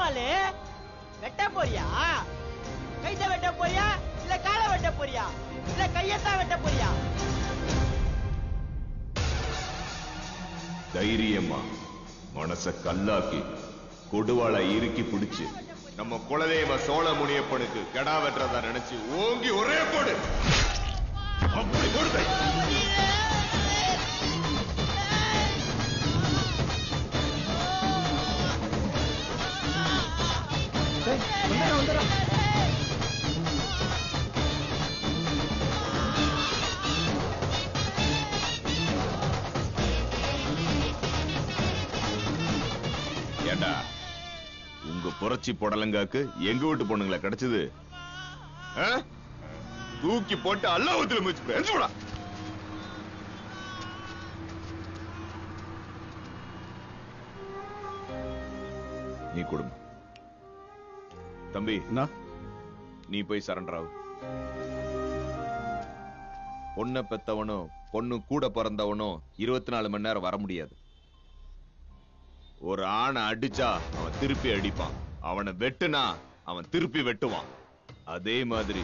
கோபாலு வெட்ட போறியா? கைத வெட்ட போறியா இல்ல காலை வெட்ட போறியா இல்ல கையத்தான் வெட்ட போறியா? தைரியமா மனச கல்லாக்கி கொடுவாளை இறுக்கி பிடிச்சு நம்ம குலதெய்வ சோழ முனியப்பனுக்கு கெடா வெட்டுறதா நினைச்சு ஓங்கி ஒரே போடு. அப்படி போடு. ஏண்டா உங்க புரட்சி புடலங்காக்கு எங்க வீட்டு பொண்ணுங்களை கிடைச்சது? தூக்கி போட்டு அல்லாஹ்வுல முயற்சி. நீ குடும்பம் தம்பி, நீ போய் சரண்டர் ஆகு. பொண்ணை பெத்தவனும் பொண்ணு கூட பிறந்தவனும் 24 மணி நேரம் வர முடியாது. ஒரு ஆணை அடிச்சா அவன் திருப்பி அடிப்பான், அவனை வெட்டுனா அவன் திருப்பி வெட்டுவான். அதே மாதிரி